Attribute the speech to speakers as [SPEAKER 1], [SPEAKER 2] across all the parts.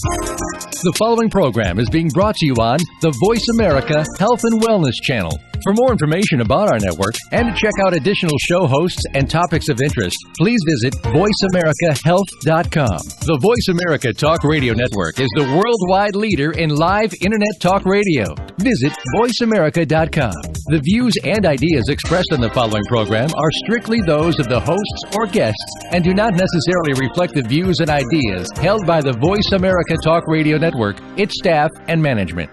[SPEAKER 1] The following program is being brought to you on the Voice America Health and Wellness Channel. For more information about our network and to check out additional show hosts and topics of interest, please visit voiceamericahealth.com. The Voice America Talk Radio Network is the worldwide leader in live Internet talk radio. Visit voiceamerica.com. The views and ideas expressed in the following program are strictly those of the hosts or guests and do not necessarily reflect the views and ideas held by the Voice America Talk Radio Network, its staff, and management.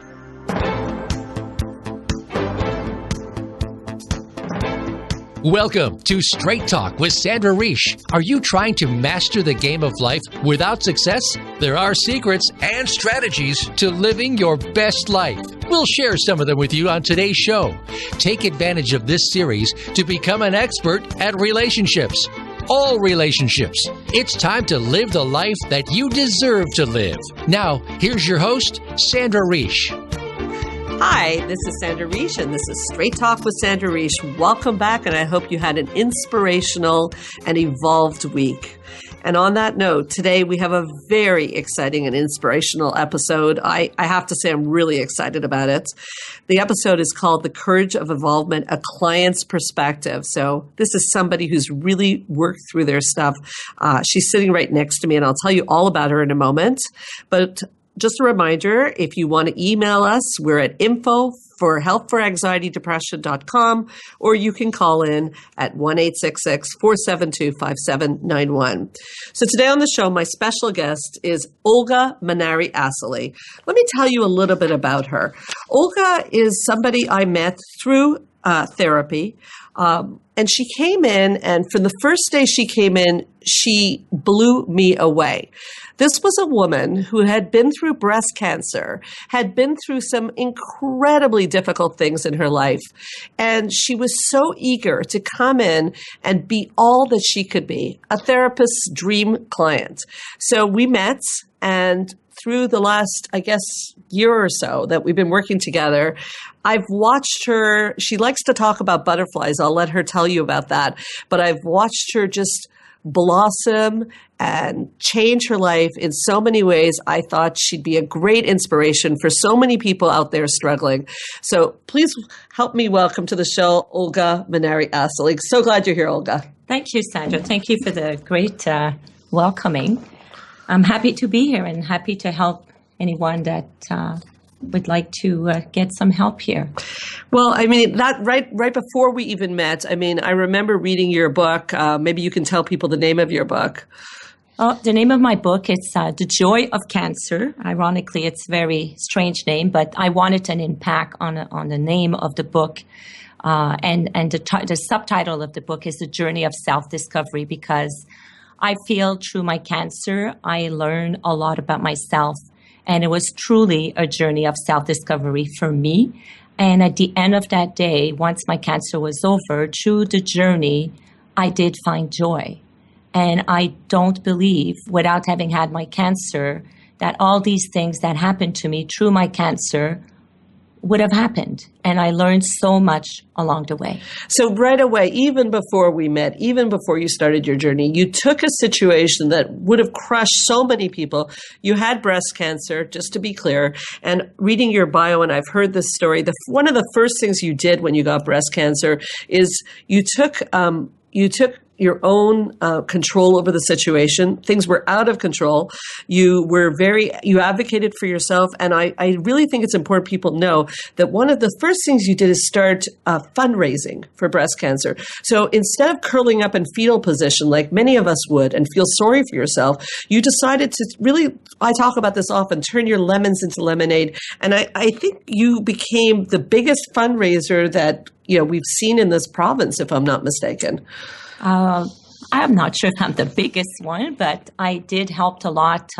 [SPEAKER 1] Welcome to Straight Talk with Sandra Reich. Are you trying to master the game of life without success? There are secrets and strategies to living your best life. We'll share some of them with you on today's show. Take advantage of this series to become an expert at relationships. All relationships. It's time to live the life that you deserve to live. Now, here's your host, Sandra Reich.
[SPEAKER 2] Hi, this is Sandra Reich, and this is Straight Talk with Sandra Reich. Welcome back, and I hope you had an inspirational and evolved week. And on that note, today we have a very exciting and inspirational episode. I have to say I'm really excited about it. The episode is called The Courage of Evolvement, A Client's Perspective. So this is somebody who's really worked through their stuff. She's sitting right next to me, and I'll tell you all about her in a moment. But just a reminder, if you want to email us, we're at info@helpforanxietydepression.com, or you can call in at 1-866-472-5791. So today on the show, my special guest is Olga Munari Assaly. Let me tell you a little bit about her. Olga is somebody I met through therapy. And she came in, and from the first day she came in, she blew me away. This was a woman who had been through breast cancer, had been through some incredibly difficult things in her life, and she was so eager to come in and be all that she could be, a therapist's dream client. So we met, and through the last, I guess, year or so that we've been working together, I've watched her. She likes to talk about butterflies. I'll let her tell you about that. But I've watched her just blossom and change her life in so many ways. I thought she'd be a great inspiration for so many people out there struggling. So please help me welcome to the show, Olga Munari Assaly. So glad you're here, Olga.
[SPEAKER 3] Thank you, Sandra. Thank you for the great welcoming. I'm happy to be here and happy to help anyone that would like to get some help here.
[SPEAKER 2] Well, I mean, that right before we even met, I mean, I remember reading your book. Maybe you can tell people the name of your book.
[SPEAKER 3] Oh, the name of my book is The Joy of Cancer. Ironically, it's a very strange name, but I wanted an impact on the name of the book. And the subtitle of the book is The Journey of Self-Discovery, because I feel through my cancer, I learned a lot about myself. And it was truly a journey of self-discovery for me. And at the end of that day, once my cancer was over, through the journey, I did find joy. And I don't believe, without having had my cancer, that all these things that happened to me through my cancer would have happened. And I learned so much along the way.
[SPEAKER 2] So right away, even before we met, even before you started your journey, you took a situation that would have crushed so many people. You had breast cancer, just to be clear, and reading your bio, and I've heard this story, one of the first things you did when you got breast cancer is you took your own control over the situation. Things were out of control. You advocated for yourself. And I really think it's important people know that one of the first things you did is start fundraising for breast cancer. So instead of curling up in fetal position, like many of us would, and feel sorry for yourself, you decided to really, I talk about this often, turn your lemons into lemonade. And I think you became the biggest fundraiser that, we've seen in this province, if I'm not mistaken.
[SPEAKER 3] I'm not sure if I'm the biggest one, but I did help a lot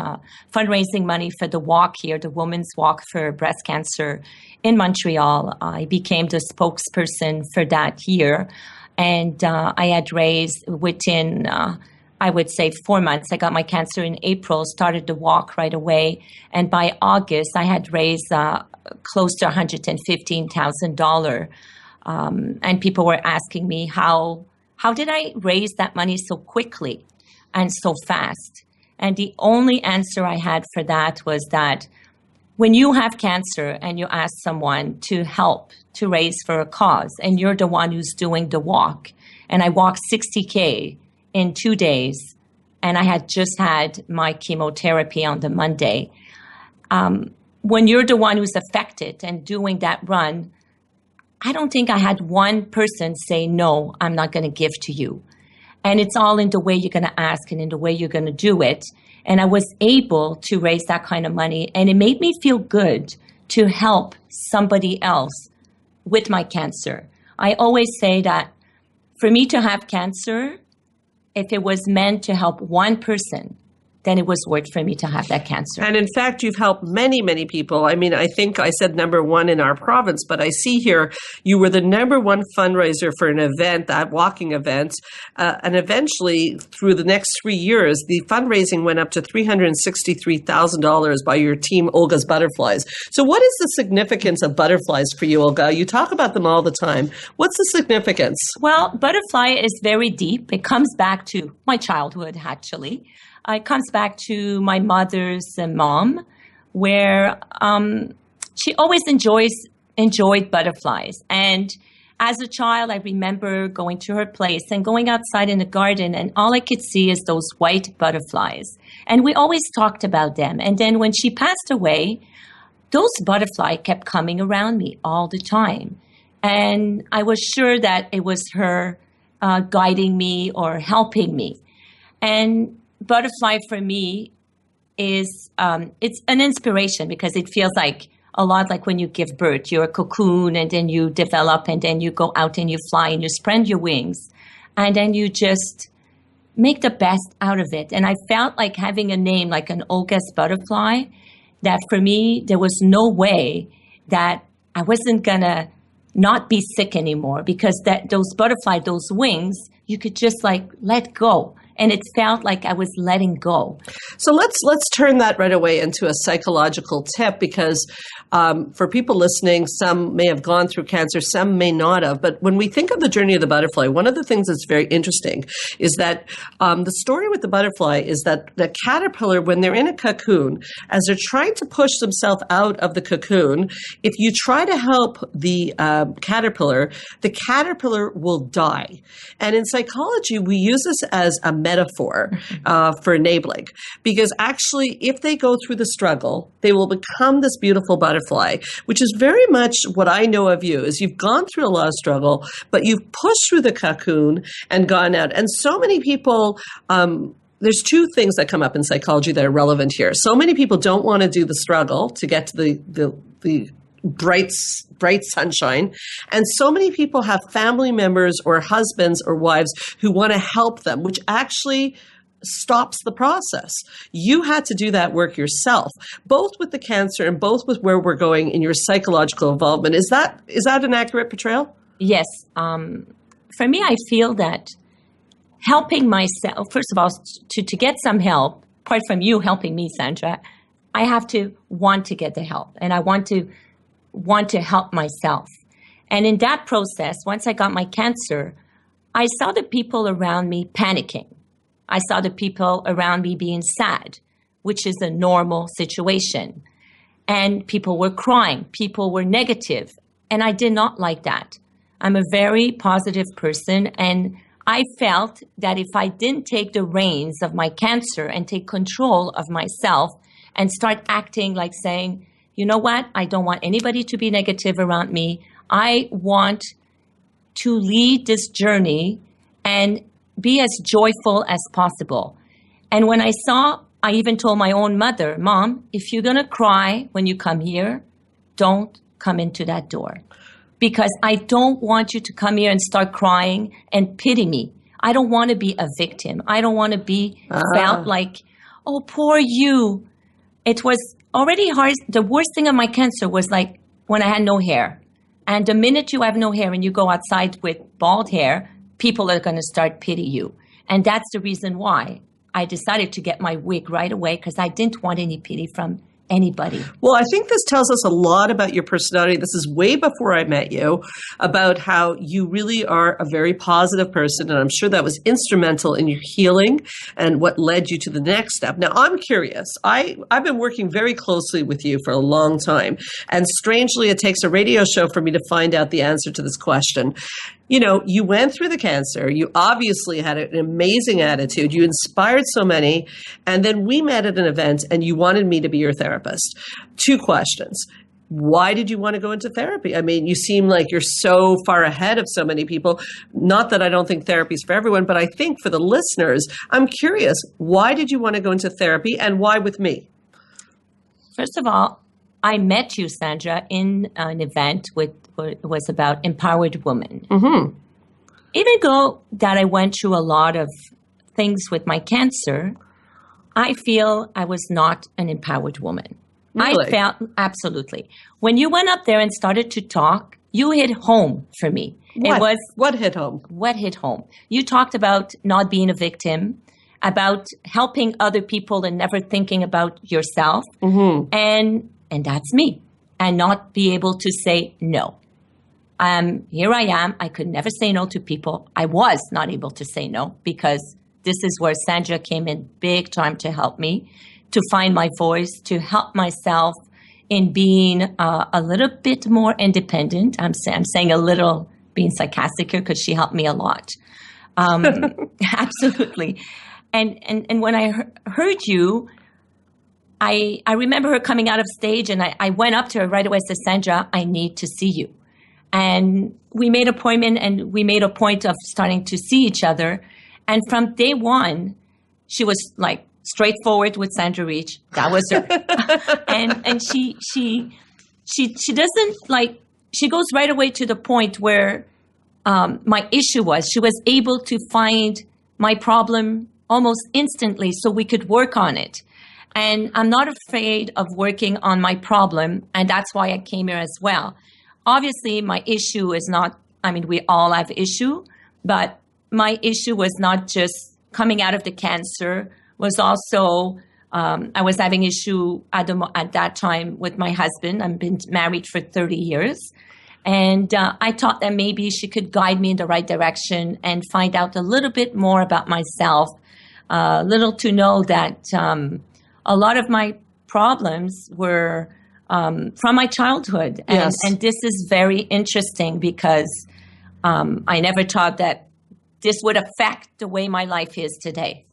[SPEAKER 3] fundraising money for the walk here, the Women's Walk for Breast Cancer in Montreal. I became the spokesperson for that here, and I had raised within, I would say, 4 months. I got my cancer in April, started the walk right away, and by August, I had raised close to $115,000, and people were asking me how did I raise that money so quickly and so fast? And the only answer I had for that was that when you have cancer and you ask someone to help to raise for a cause, and you're the one who's doing the walk, and I walked 60K in 2 days, and I had just had my chemotherapy on the Monday. When you're the one who's affected and doing that run, I don't think I had one person say, no, I'm not going to give to you. And it's all in the way you're going to ask and in the way you're going to do it. And I was able to raise that kind of money. And it made me feel good to help somebody else with my cancer. I always say that for me to have cancer, if it was meant to help one person, then it was worth for me to have that cancer.
[SPEAKER 2] And in fact, you've helped many, many people. I mean, I think I said number one in our province, but I see here you were the number one fundraiser for an event, that walking event. And eventually, through the next 3 years, the fundraising went up to $363,000 by your team, Olga's Butterflies. So what is the significance of butterflies for you, Olga? You talk about them all the time. What's the significance?
[SPEAKER 3] Well, butterfly is very deep. It comes back to my childhood, actually. It comes back to my mother's mom, where she always enjoyed butterflies. And as a child, I remember going to her place and going outside in the garden, and all I could see is those white butterflies. And we always talked about them. And then when she passed away, those butterflies kept coming around me all the time. And I was sure that it was her guiding me or helping me. And butterfly for me is it's an inspiration, because it feels like a lot like when you give birth. You're a cocoon, and then you develop, and then you go out and you fly and you spread your wings, and then you just make the best out of it. And I felt like having a name like an Olga's Butterfly, that for me there was no way that I wasn't gonna not be sick anymore, because those butterfly, those wings, you could just like let go. And it felt like I was letting go.
[SPEAKER 2] So let's turn that right away into a psychological tip, because for people listening, some may have gone through cancer, some may not have. But when we think of the journey of the butterfly, one of the things that's very interesting is that the story with the butterfly is that the caterpillar, when they're in a cocoon, as they're trying to push themselves out of the cocoon, if you try to help the caterpillar will die. And in psychology, we use this as a metaphor for enabling, because actually if they go through the struggle, they will become this beautiful butterfly, which is very much what I know of you, is you've gone through a lot of struggle, but you've pushed through the cocoon and gone out. And so many people, there's two things that come up in psychology that are relevant here. So many people don't want to do the struggle to get to the bright sunshine. And so many people have family members or husbands or wives who want to help them, which actually stops the process. You had to do that work yourself, both with the cancer and both with where we're going in your psychological involvement. Is that an accurate portrayal?
[SPEAKER 3] Yes. For me, I feel that helping myself, first of all, to get some help, apart from you helping me, Sandra, I have to want to get the help, and I want to help myself. And in that process, once I got my cancer, I saw the people around me panicking. I saw the people around me being sad, which is a normal situation. And people were crying. People were negative. And I did not like that. I'm a very positive person. And I felt that if I didn't take the reins of my cancer and take control of myself and start acting like saying, you know what? I don't want anybody to be negative around me. I want to lead this journey and be as joyful as possible. And when I even told my own mother, Mom, if you're going to cry when you come here, don't come into that door. Because I don't want you to come here and start crying and pity me. I don't want to be a victim. I don't want to be felt like, oh, poor you. It was already hard. The worst thing of my cancer was like when I had no hair. And the minute you have no hair and you go outside with bald hair, people are going to start pity you. And that's the reason why I decided to get my wig right away, because I didn't want any pity from anybody.
[SPEAKER 2] Well, I think this tells us a lot about your personality. This is way before I met you, about how you really are a very positive person. And I'm sure that was instrumental in your healing and what led you to the next step. Now, I'm curious. I've been working very closely with you for a long time. And strangely, it takes a radio show for me to find out the answer to this question. You know, you went through the cancer. You obviously had an amazing attitude. You inspired so many. And then we met at an event and you wanted me to be your therapist. 2 questions. Why did you want to go into therapy? I mean, you seem like you're so far ahead of so many people. Not that I don't think therapy is for everyone, but I think for the listeners, I'm curious, why did you want to go into therapy and why with me?
[SPEAKER 3] First of all, I met you, Sandra, in an event with what was about empowered women. Mm-hmm. Even though that I went through a lot of things with my cancer, I feel I was not an empowered woman. Really? I felt, absolutely. When you went up there and started to talk, you hit home for me.
[SPEAKER 2] What hit home?
[SPEAKER 3] What hit home? You talked about not being a victim, about helping other people and never thinking about yourself. Mm-hmm. And that's me. And not be able to say no. Here I am. I could never say no to people. I was not able to say no because this is where Sandra came in big time to help me, to find my voice, to help myself in being a little bit more independent. I'm saying a little, being sarcastic here because she helped me a lot. Absolutely. And when I heard you, I remember her coming out of stage and I went up to her right away and said, Sandra, I need to see you. And we made an appointment and we made a point of starting to see each other. And from day one, she was like straightforward with Sandra Reich. That was her. and she doesn't like, she goes right away to the point where my issue was. She was able to find my problem almost instantly so we could work on it. And I'm not afraid of working on my problem. And that's why I came here as well. Obviously, my issue is not, I mean, we all have issue, but my issue was not just coming out of the cancer, was also, I was having issue at that time with my husband. I've been married for 30 years. And I thought that maybe she could guide me in the right direction and find out a little bit more about myself, little to know that a lot of my problems were from my childhood. And,
[SPEAKER 2] yes.
[SPEAKER 3] And this is very interesting because I never thought that this would affect the way my life is today.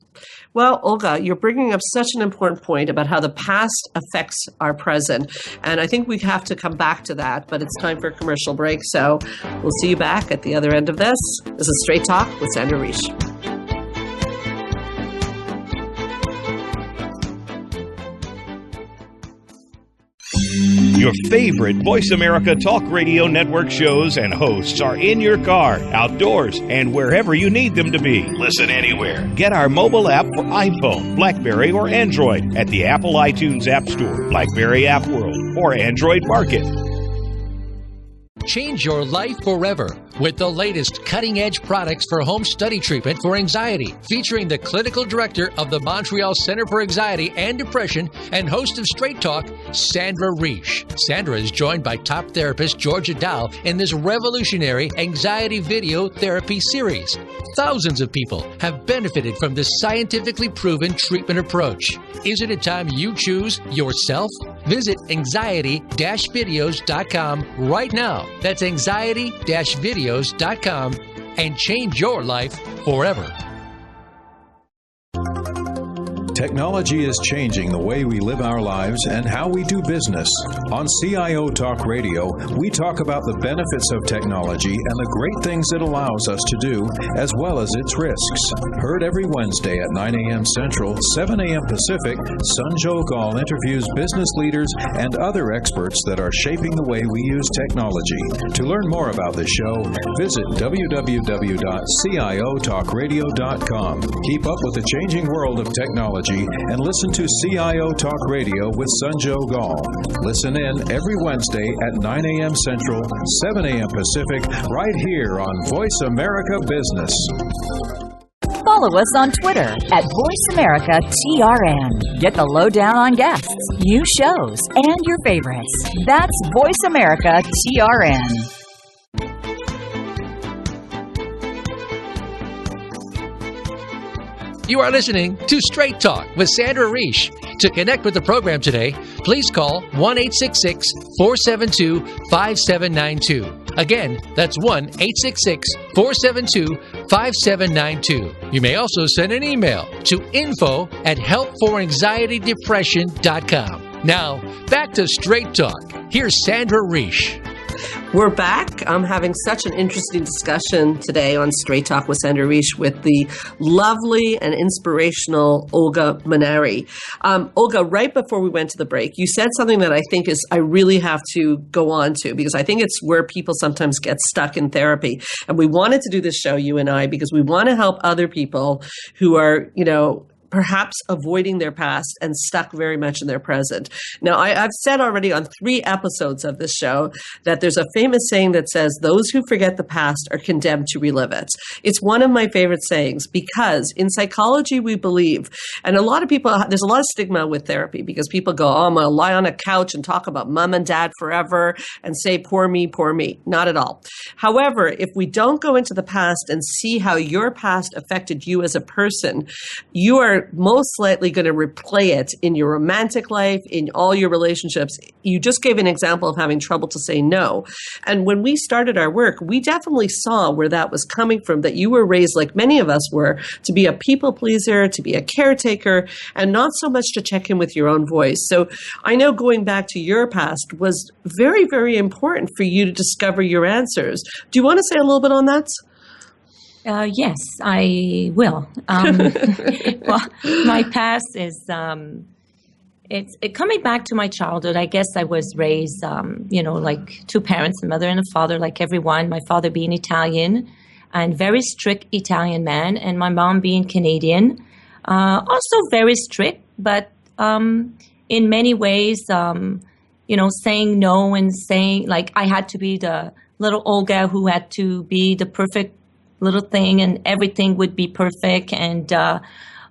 [SPEAKER 2] Well, Olga, you're bringing up such an important point about how the past affects our present. And I think we have to come back to that, but it's time for a commercial break. So we'll see you back at the other end of this. This is Straight Talk with Sandra Reich.
[SPEAKER 4] Your favorite Voice America Talk Radio Network shows and hosts are in your car, outdoors, and wherever you need them to be. Listen anywhere. Get our mobile app for iPhone, BlackBerry, or Android at the Apple iTunes App Store, BlackBerry App World, or Android Market.
[SPEAKER 1] Change your life forever with the latest cutting-edge products for home study treatment for anxiety, featuring the clinical director of the Montreal Center for Anxiety and Depression and host of Straight Talk, Sandra Reich. Sandra is joined by top therapist Georgia Dow in this revolutionary anxiety video therapy series. Thousands of people have benefited from this scientifically proven treatment approach. Isn't it time you choose yourself? Visit anxiety-videos.com right now. That's anxiety-videos.com and change your life forever.
[SPEAKER 5] Technology is changing the way we live our lives and how we do business. On CIO Talk Radio, we talk about the benefits of technology and the great things it allows us to do, as well as its risks. Heard every Wednesday at 9 a.m. Central, 7 a.m. Pacific, Sanjo Gal interviews business leaders and other experts that are shaping the way we use technology. To learn more about the show, visit www.ciotalkradio.com. Keep up with the changing world of technology and listen to CIO Talk Radio with Sanjo Gal. Listen in every Wednesday at 9 a.m. Central, 7 a.m. Pacific, right here on Voice America Business.
[SPEAKER 6] Follow us on Twitter at VoiceAmericaTRN. Get the lowdown on guests, new shows, and your favorites. That's VoiceAmericaTRN.
[SPEAKER 1] You are listening to Straight Talk with Sandra Reich. To connect with the program today, please call 1-866-472-5792. Again, that's 1-866-472-5792. You may also send an email to info@helpforanxietydepression.com. Now, back to Straight Talk. Here's Sandra Reich.
[SPEAKER 2] We're back. I'm having such an interesting discussion today on Straight Talk with Sandra Reich with the lovely and inspirational Olga Munari. Olga, right before we went to the break, you said something that I think I really have to go on to, because I think it's where people sometimes get stuck in therapy. And we wanted to do this show, you and I, because we want to help other people who are, perhaps avoiding their past and stuck very much in their present. Now, I've said already on 3 episodes of this show that there's a famous saying that says, those who forget the past are condemned to relive it. It's one of my favorite sayings because in psychology, we believe, and a lot of people, there's a lot of stigma with therapy because people go, oh, I'm going to lie on a couch and talk about mom and dad forever and say, poor me, poor me. Not at all. However, if we don't go into the past and see how your past affected you as a person, you are most likely going to replay it in your romantic life, in all your relationships. You just gave an example of having trouble to say no. And when we started our work, we definitely saw where that was coming from, that you were raised, like many of us were, to be a people pleaser, to be a caretaker, and not so much to check in with your own voice. So I know going back to your past was very, very important for you to discover your answers. Do you want to say a little bit on that?
[SPEAKER 3] Yes, I will. Well, my past is, it's coming back to my childhood. I guess I was raised, like 2 parents, a mother and a father, like everyone. My father being Italian and very strict Italian man, and my mom being Canadian, also very strict, but in many ways, saying no and saying, like, I had to be the little Olga who had to be the perfect little thing and everything would be perfect, and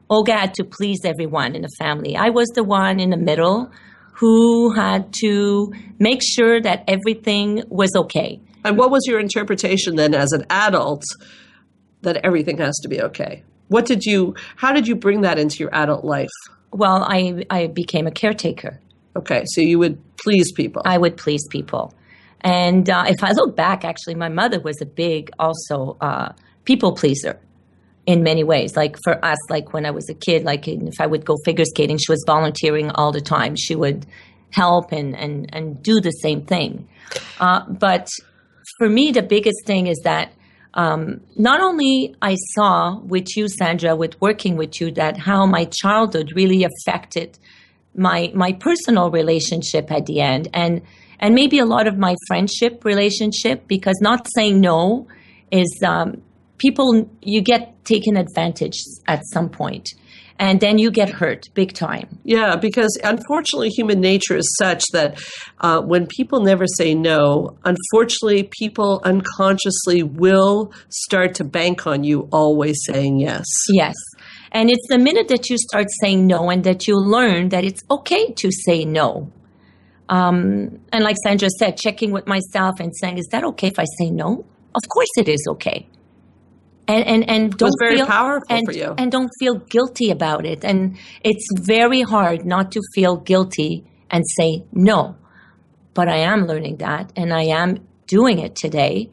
[SPEAKER 3] Olga had to please everyone in the family. I was the one in the middle who had to make sure that everything was okay.
[SPEAKER 2] And what was your interpretation then as an adult that everything has to be okay? How did you bring that into your adult life?
[SPEAKER 3] Well, I became a caretaker.
[SPEAKER 2] Okay, so you would please people.
[SPEAKER 3] I would please people. And if I look back, actually, my mother was a big, also, people pleaser in many ways. Like for us, like when I was a kid, like if I would go figure skating, she was volunteering all the time. She would help and do the same thing. But for me, the biggest thing is that not only I saw with you, Sandra, with working with you, that how my childhood really affected my personal relationship at the end, and maybe a lot of my friendship relationship, because not saying no is people, you get taken advantage at some point, and then you get hurt big time.
[SPEAKER 2] Yeah, because unfortunately human nature is such that when people never say no, unfortunately people unconsciously will start to bank on you always saying yes.
[SPEAKER 3] Yes. And it's the minute that you start saying no and that you learn that it's okay to say no. And like Sandra said, checking with myself and saying, is that okay if I say no? Of course it is okay. And don't
[SPEAKER 2] it was very powerful for you.
[SPEAKER 3] And don't feel guilty about it. And it's very hard not to feel guilty and say no. But I am learning that, and I am doing it today.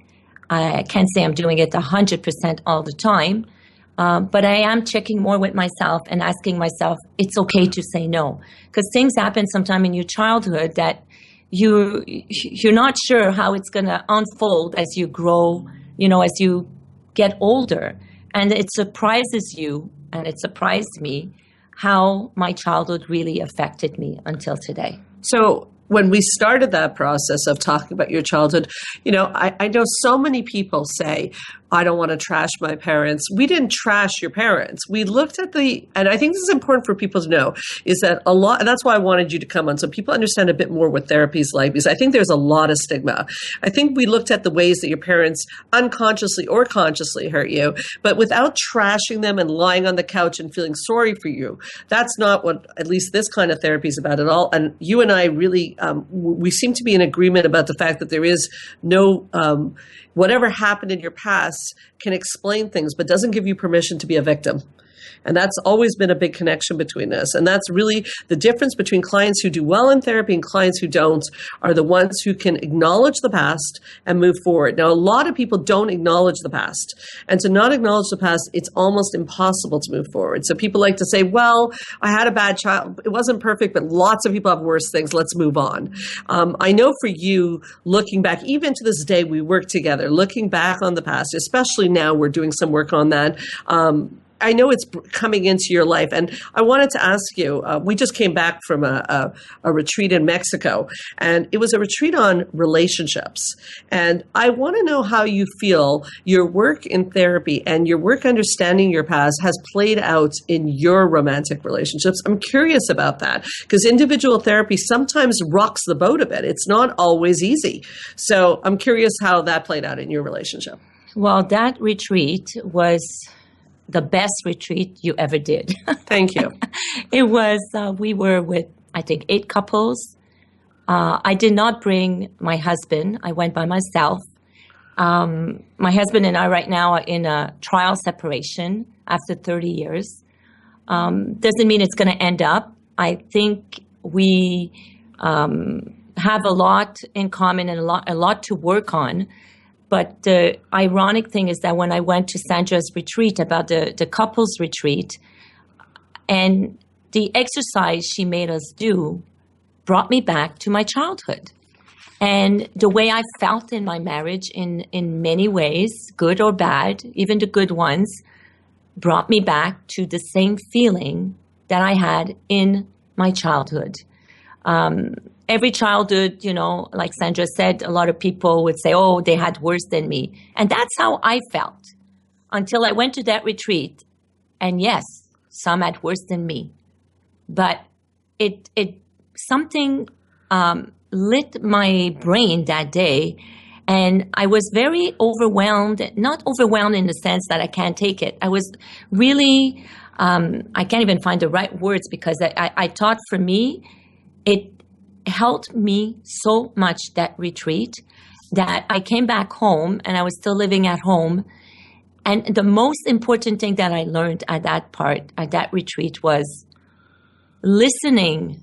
[SPEAKER 3] I can't say I'm doing it 100% all the time. But I am checking more with myself and asking myself, it's okay to say no. Because things happen sometime in your childhood that you're not sure how it's going to unfold as you grow, as you get older. And it surprises you, and it surprised me, how my childhood really affected me until today.
[SPEAKER 2] So when we started that process of talking about your childhood, I know so many people say, I don't want to trash my parents. We didn't trash your parents. We looked at and I think this is important for people to know, is that a lot, and that's why I wanted you to come on, so people understand a bit more what therapy is like, because I think there's a lot of stigma. I think we looked at the ways that your parents unconsciously or consciously hurt you, but without trashing them and lying on the couch and feeling sorry for you. That's not what, at least this kind of therapy is about at all. And you and I really, we seem to be in agreement about the fact that there is no, whatever happened in your past can explain things, but doesn't give you permission to be a victim. And that's always been a big connection between us. And that's really the difference between clients who do well in therapy and clients who don't, are the ones who can acknowledge the past and move forward. Now, a lot of people don't acknowledge the past. And to not acknowledge the past, it's almost impossible to move forward. So people like to say, well, I had a bad child. It wasn't perfect, but lots of people have worse things. Let's move on. I know for you, looking back, even to this day, we work together, looking back on the past, especially now we're doing some work on that. I know it's coming into your life. And I wanted to ask you, we just came back from a retreat in Mexico, and it was a retreat on relationships. And I want to know how you feel your work in therapy and your work understanding your past has played out in your romantic relationships. I'm curious about that, because individual therapy sometimes rocks the boat a bit. It's not always easy. So I'm curious how that played out in your relationship.
[SPEAKER 3] Well, that retreat was the best retreat you ever did.
[SPEAKER 2] Thank you.
[SPEAKER 3] It was, we were with, I think, 8 couples. I did not bring my husband. I went by myself. My husband and I right now are in a trial separation after 30 years. Doesn't mean it's going to end up. I think we have a lot in common and a lot to work on. But the ironic thing is that when I went to Sandra's retreat, about the couples retreat, and the exercise she made us do brought me back to my childhood. And the way I felt in my marriage in many ways, good or bad, even the good ones, brought me back to the same feeling that I had in my childhood. Every childhood, like Sandra said, a lot of people would say, oh, they had worse than me. And that's how I felt until I went to that retreat. And yes, some had worse than me. But it something lit my brain that day. And I was very overwhelmed, not overwhelmed in the sense that I can't take it. I was really, I can't even find the right words, because I thought for me, it helped me so much, that retreat, that I came back home and I was still living at home. And the most important thing that I learned at that retreat was listening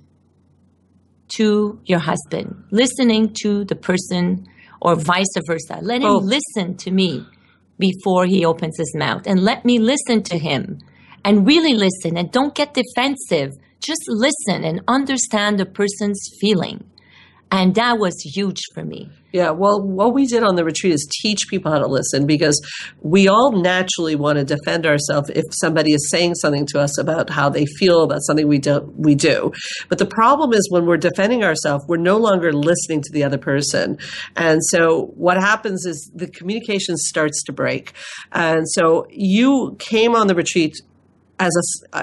[SPEAKER 3] to your husband, listening to the person, or vice versa. Let him listen to me before he opens his mouth, and let me listen to him, and really listen, and don't get defensive. Just listen and understand the person's feeling. And that was huge for me.
[SPEAKER 2] Yeah, well, what we did on the retreat is teach people how to listen, because we all naturally want to defend ourselves if somebody is saying something to us about how they feel about something we do. But the problem is, when we're defending ourselves, we're no longer listening to the other person. And so what happens is the communication starts to break. And so you came on the retreat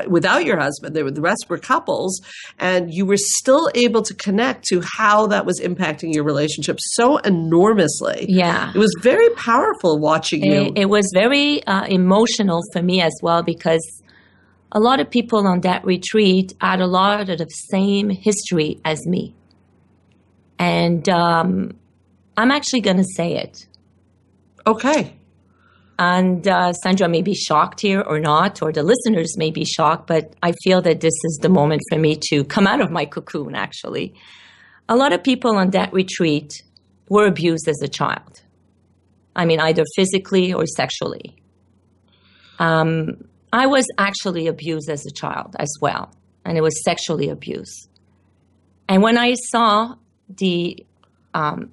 [SPEAKER 2] without your husband. The rest were couples, and you were still able to connect to how that was impacting your relationship so enormously.
[SPEAKER 3] Yeah.
[SPEAKER 2] It was very powerful watching you.
[SPEAKER 3] It was very emotional for me as well, because a lot of people on that retreat had a lot of the same history as me. And I'm actually going to say it.
[SPEAKER 2] Okay.
[SPEAKER 3] And Sandra may be shocked here or not, or the listeners may be shocked, but I feel that this is the moment for me to come out of my cocoon, actually. A lot of people on that retreat were abused as a child. I mean, either physically or sexually. I was actually abused as a child as well, and it was sexually abused. And when I saw the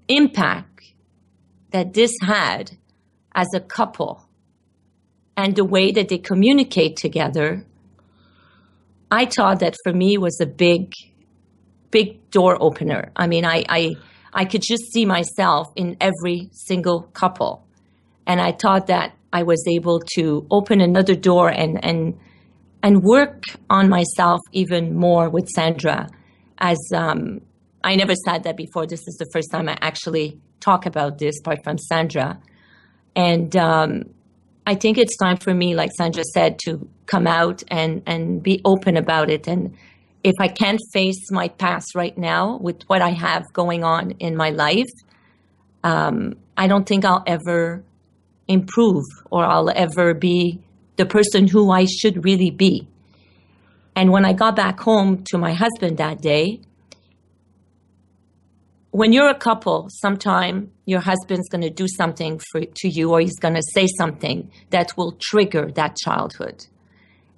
[SPEAKER 3] impact that this had as a couple, and the way that they communicate together, I thought that for me was a big door opener. I mean, I could just see myself in every single couple. And I thought that I was able to open another door and work on myself even more with Sandra. As I never said that before. This is the first time I actually talk about this, apart from Sandra. And I think it's time for me, like Sandra said, to come out and be open about it. And if I can't face my past right now with what I have going on in my life, I don't think I'll ever improve or I'll ever be the person who I should really be. And when I got back home to my husband that day, when you're a couple, sometime your husband's going to do something to you, or he's going to say something that will trigger that childhood.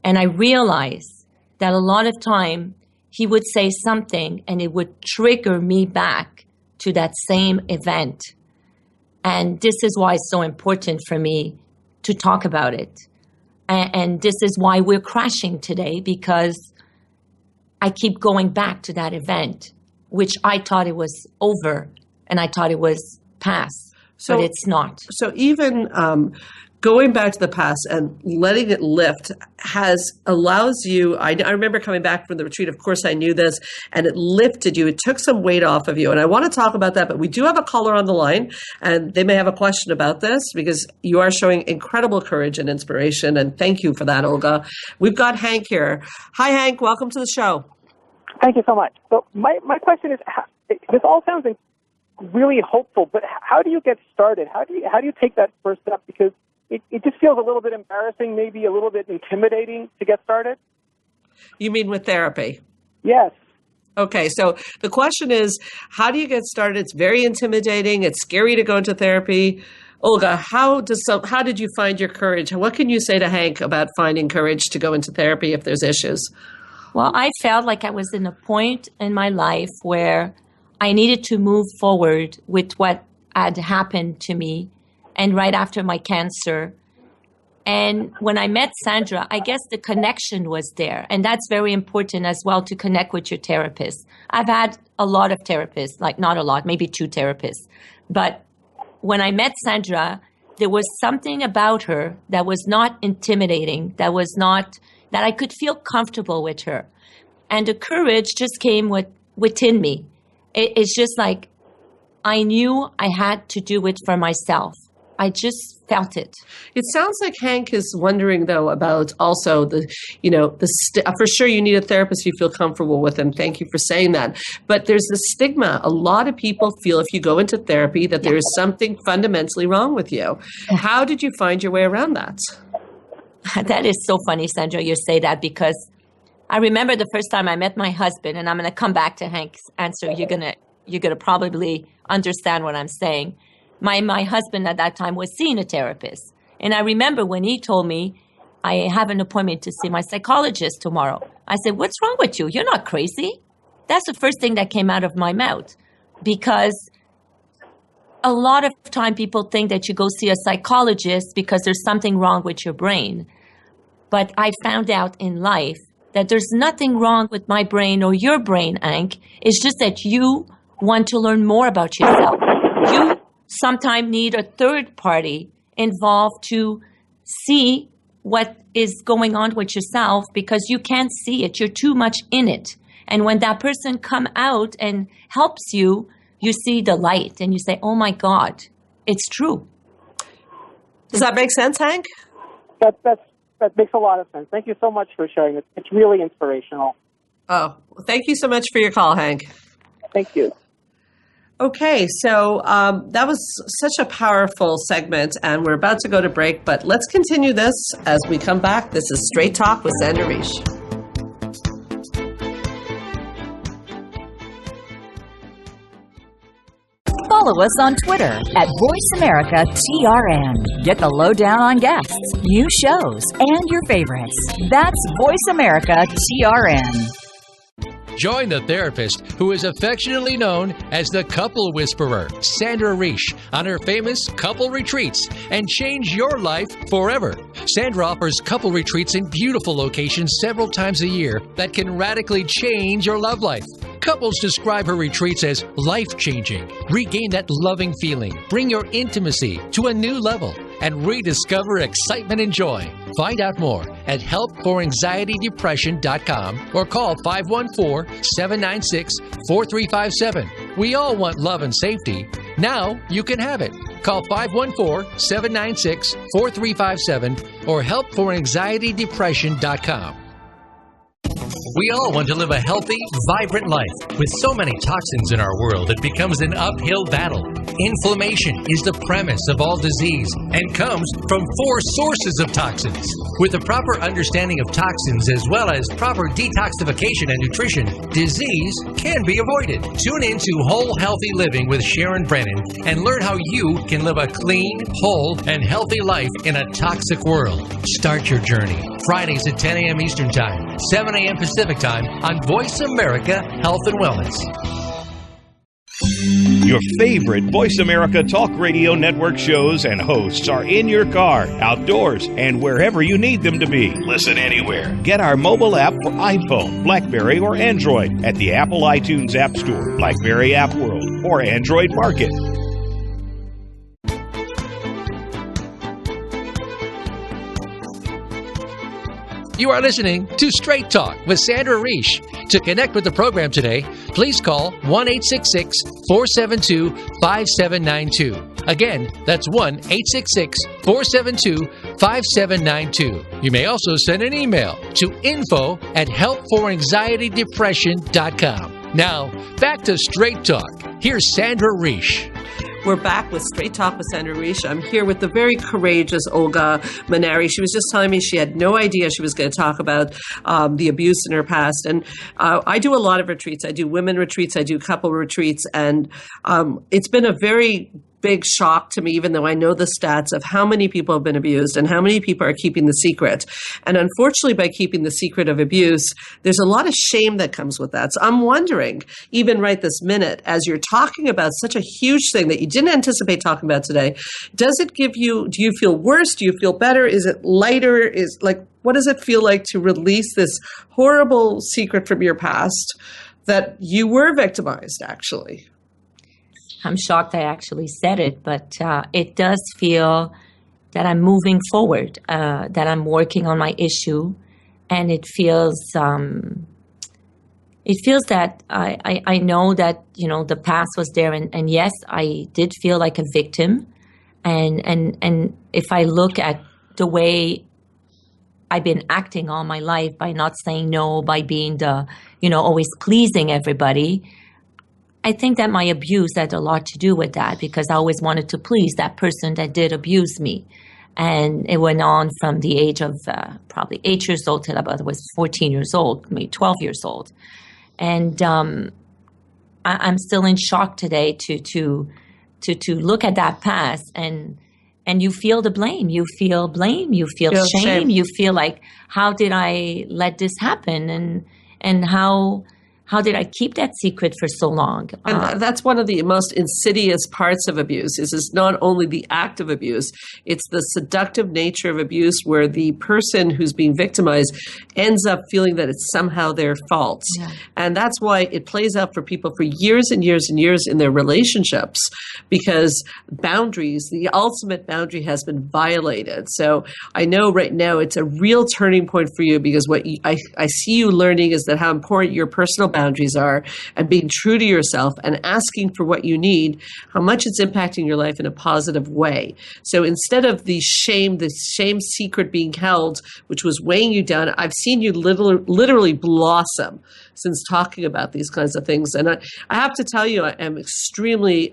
[SPEAKER 3] And I realized that a lot of time he would say something and it would trigger me back to that same event. And this is why it's so important for me to talk about it. And this is why we're crashing today, because I keep going back to that event, which I thought it was over and I thought it was past, but it's not.
[SPEAKER 2] So even going back to the past and letting it lift allows you, I remember coming back from the retreat, of course I knew this, and it lifted you. It took some weight off of you. And I want to talk about that, but we do have a caller on the line, and they may have a question about this, because you are showing incredible courage and inspiration, and thank you for that, Olga. We've got Hank here. Hi, Hank. Welcome to the show.
[SPEAKER 7] Thank you so much. So my question is, this all sounds really hopeful, but how do you get started? How do you take that first step? Because it just feels a little bit embarrassing, maybe a little bit intimidating to get started.
[SPEAKER 2] You mean with therapy?
[SPEAKER 7] Yes.
[SPEAKER 2] Okay, so the question is, how do you get started? It's very intimidating. It's scary to go into therapy. Olga, how did you find your courage? What can you say to Hank about finding courage to go into therapy if there's issues?
[SPEAKER 3] Well, I felt like I was in a point in my life where I needed to move forward with what had happened to me, and right after my cancer. And when I met Sandra, I guess the connection was there. And that's very important as well, to connect with your therapist. I've had a lot of therapists, like not a lot, maybe 2 therapists. But when I met Sandra, there was something about her that was not intimidating, that I could feel comfortable with her. And the courage just came within me. It's just like I knew I had to do it for myself. I just felt it.
[SPEAKER 2] It sounds like Hank is wondering, though, about also for sure you need a therapist you feel comfortable with, and thank you for saying that. But there's the stigma. A lot of people feel if you go into therapy that there is something fundamentally wrong with you. How did you find your way around that?
[SPEAKER 3] That is so funny, Sandra, you say that, because I remember the first time I met my husband, and I'm going to come back to Hank's answer. You're gonna probably understand what I'm saying. My husband at that time was seeing a therapist. And I remember when he told me, I have an appointment to see my psychologist tomorrow. I said, what's wrong with you? You're not crazy. That's the first thing that came out of my mouth. Because a lot of time people think that you go see a psychologist because there's something wrong with your brain. But I found out in life that there's nothing wrong with my brain or your brain, Hank. It's just that you want to learn more about yourself. You sometimes need a third party involved to see what is going on with yourself, because you can't see it. You're too much in it. And when that person come out and helps you, you see the light and you say, oh my God, it's true.
[SPEAKER 2] Does that make sense, Hank?
[SPEAKER 7] That makes a lot of sense. Thank you so much for sharing it. It's really inspirational.
[SPEAKER 2] Oh, well, thank you so much for your call, Hank.
[SPEAKER 7] Thank you.
[SPEAKER 2] Okay, so that was such a powerful segment, and we're about to go to break, but let's continue this as we come back. This is Straight Talk with Sandra Reich.
[SPEAKER 6] Follow us on Twitter at VoiceAmericaTRN. Get the lowdown on guests, new shows, and your favorites. That's VoiceAmericaTRN.
[SPEAKER 1] Join the therapist who is affectionately known as the Couple Whisperer, Sandra Reich, on her famous couple retreats, and change your life forever. Sandra offers couple retreats in beautiful locations several times a year that can radically change your love life. Couples describe her retreats as life-changing. Regain that loving feeling. Bring your intimacy to a new level. and rediscover excitement and joy. Find out more at helpforanxietydepression.com or call 514-796-4357. We all want love and safety. Now you can have it. Call 514-796-4357 or helpforanxietydepression.com. We all want to live a healthy, vibrant life. With so many toxins in our world, it becomes an uphill battle. Inflammation is the premise of all disease and comes from 4 sources of toxins. With a proper understanding of toxins as well as proper detoxification and nutrition, disease can be avoided. Tune in to Whole Healthy Living with Sharon Brennan and learn how you can live a clean, whole, and healthy life in a toxic world. Start your journey Fridays at 10 a.m. Eastern Time, 7 a.m. Pacific Time on Voice America Health and Wellness.
[SPEAKER 4] Your favorite Voice America Talk Radio Network shows and hosts are in your car, outdoors, and wherever you need them to be. Listen anywhere. Get our mobile app for iPhone, BlackBerry, or Android at the Apple iTunes App Store, BlackBerry App World, or Android Market.
[SPEAKER 1] You are listening to Straight Talk with Sandra Reich. To connect with the program today, please call 1-866-472-5792. Again, that's 1-866-472-5792. You may also send an email to info@helpforanxietydepression.com. Now, back to Straight Talk. Here's Sandra Reich.
[SPEAKER 2] We're back with Straight Talk with Sandra Reich. I'm here with the very courageous Olga Munari. She was just telling me she had no idea she was going to talk about the abuse in her past. And I do a lot of retreats. I do women retreats. I do couple retreats. And it's been a very big shock to me, even though I know the stats of how many people have been abused and how many people are keeping the secret. And unfortunately, by keeping the secret of abuse, there's a lot of shame that comes with that. So I'm wondering, even right this minute, as you're talking about such a huge thing that you didn't anticipate talking about today, do you feel worse? Do you feel better? Is it lighter? What does it feel like to release this horrible secret from your past that you were victimized, actually?
[SPEAKER 3] I'm shocked I actually said it, but it does feel that I'm moving forward, that I'm working on my issue, and it feels that I know that, the past was there, and yes, I did feel like a victim, and if I look at the way I've been acting all my life by not saying no, by being always pleasing everybody, I think that my abuse had a lot to do with that, because I always wanted to please that person that did abuse me. And it went on from the age of probably 8 years old till about I was 14 years old, maybe 12 years old. And I'm still in shock today to look at that past, and you feel the blame. You feel blame. You feel shame. You feel like, how did I let this happen? And how did I keep that secret for so long?
[SPEAKER 2] And that's one of the most insidious parts of abuse is not only the act of abuse, it's the seductive nature of abuse, where the person who's being victimized ends up feeling that it's somehow their fault. Yeah. And that's why it plays out for people for years and years and years in their relationships, because boundaries, the ultimate boundary, has been violated. So I know right now it's a real turning point for you, because what I see you learning is that how important your personal boundaries are, and being true to yourself and asking for what you need, how much it's impacting your life in a positive way. So instead of the shame secret being held, which was weighing you down, I've seen you literally blossom since talking about these kinds of things. And I have to tell you, I am extremely,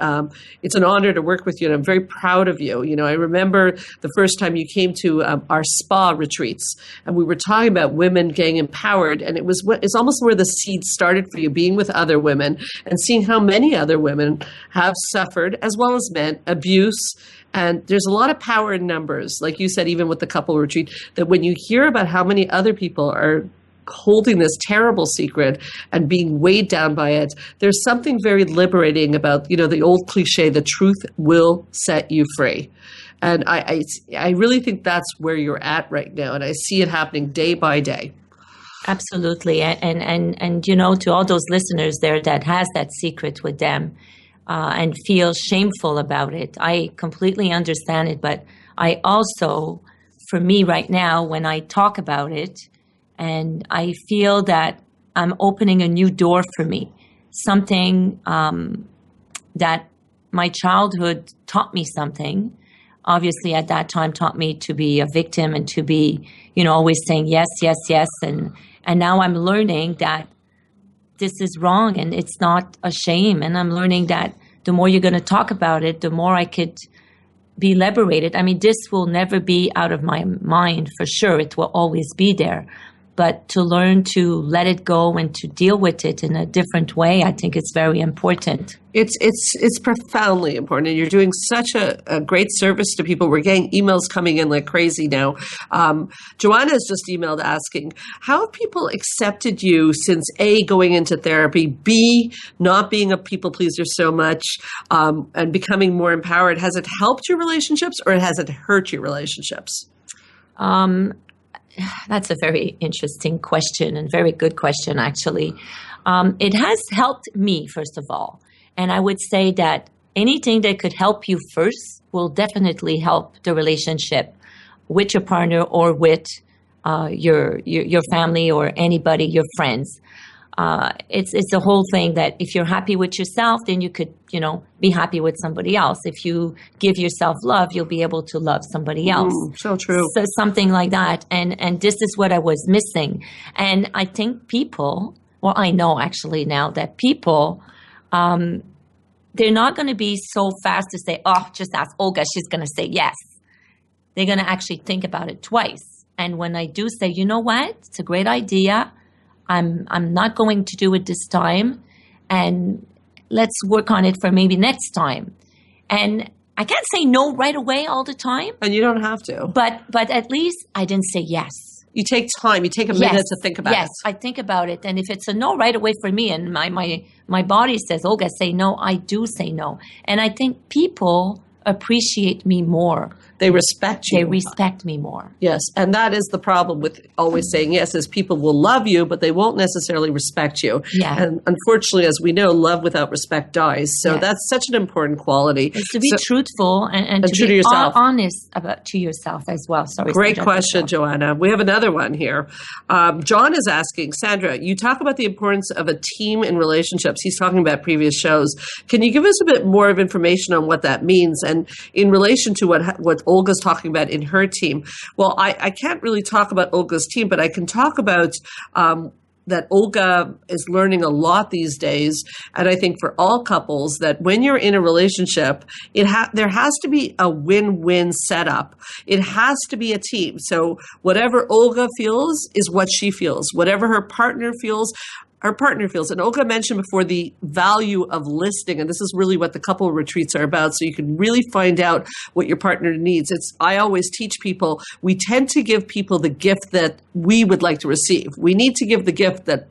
[SPEAKER 2] it's an honor to work with you, and I'm very proud of you. I remember the first time you came to our spa retreats, and we were talking about women getting empowered, and it's almost where the seed started for you, being with other women and seeing how many other women have suffered, as well as men, abuse. And there's a lot of power in numbers. Like you said, even with the couple retreat, that when you hear about how many other people are holding this terrible secret and being weighed down by it, there's something very liberating about, the old cliche, the truth will set you free. And I really think that's where you're at right now. And I see it happening day by day.
[SPEAKER 3] Absolutely. And to all those listeners there that has that secret with them and feel shameful about it, I completely understand it, but I also, for me right now, when I talk about it, and I feel that I'm opening a new door for me, something that my childhood taught me something. Obviously, at that time, taught me to be a victim and to be, always saying yes, yes, yes. And now I'm learning that this is wrong and it's not a shame. And I'm learning that the more you're going to talk about it, the more I could be liberated. I mean, this will never be out of my mind for sure. It will always be there. But to learn to let it go and to deal with it in a different way, I think it's very important.
[SPEAKER 2] It's profoundly important. And you're doing such a great service to people. We're getting emails coming in like crazy now. Joanna has just emailed asking, how have people accepted you since A, going into therapy, B, not being a people pleaser so much, and becoming more empowered? Has it helped your relationships or has it hurt your relationships?
[SPEAKER 3] That's a very interesting question and very good question, actually. It has helped me, first of all. And I would say that anything that could help you first will definitely help the relationship with your partner or with your family or anybody, your friends. It's the whole thing that if you're happy with yourself, then you could, be happy with somebody else. If you give yourself love, you'll be able to love somebody else.
[SPEAKER 2] So true.
[SPEAKER 3] So something like that. And this is what I was missing. And I think people, well, I know actually now that people, they're not going to be so fast to say, oh, just ask Olga, she's going to say yes. They're going to actually think about it twice. And when I do say, you know what, it's a great idea. I'm not going to do it this time, and let's work on it for maybe next time. And I can't say no right away all the time.
[SPEAKER 2] And you don't have to.
[SPEAKER 3] But at least I didn't say yes.
[SPEAKER 2] You take time. You take a minute to think about it.
[SPEAKER 3] Yes, I think about it. And if it's a no right away for me and my body says, Olga, say no, I do say no. And I think people appreciate me more.
[SPEAKER 2] They respect you.
[SPEAKER 3] They respect me more.
[SPEAKER 2] Yes. And that is the problem with always saying yes, is people will love you, but they won't necessarily respect you.
[SPEAKER 3] Yeah.
[SPEAKER 2] And unfortunately, as we know, love without respect dies. So that's such an important quality.
[SPEAKER 3] It's to be truthful and to
[SPEAKER 2] true
[SPEAKER 3] be
[SPEAKER 2] to yourself.
[SPEAKER 3] Honest to yourself as well. Sorry.
[SPEAKER 2] Great
[SPEAKER 3] Sandra,
[SPEAKER 2] question, Joanna. We have another one here. John is asking, Sandra, you talk about the importance of a team in relationships. He's talking about previous shows. Can you give us a bit more of information on what that means? And in relation to what Olga's talking about in her team. Well, I can't really talk about Olga's team, but I can talk about that Olga is learning a lot these days. And I think for all couples that when you're in a relationship, there has to be a win-win setup. It has to be a team. So whatever Olga feels is what she feels. Whatever her partner feels, our partner feels. And Olga mentioned before the value of listening, and this is really what the couple retreats are about, so you can really find out what your partner needs. I always teach people, we tend to give people the gift that we would like to receive. We need to give the gift that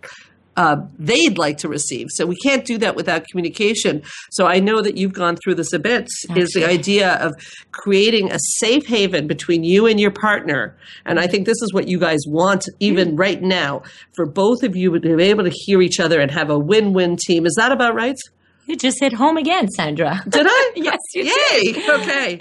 [SPEAKER 2] they'd like to receive. So we can't do that without communication. So I know that you've gone through this a bit, is the idea of creating a safe haven between you and your partner. And I think this is what you guys want even right now, for both of you to be able to hear each other and have a win-win team. Is that about right?
[SPEAKER 3] You just hit home again, Sandra.
[SPEAKER 2] Did I?
[SPEAKER 3] Yes, you
[SPEAKER 2] did.
[SPEAKER 3] Yay!
[SPEAKER 2] Okay.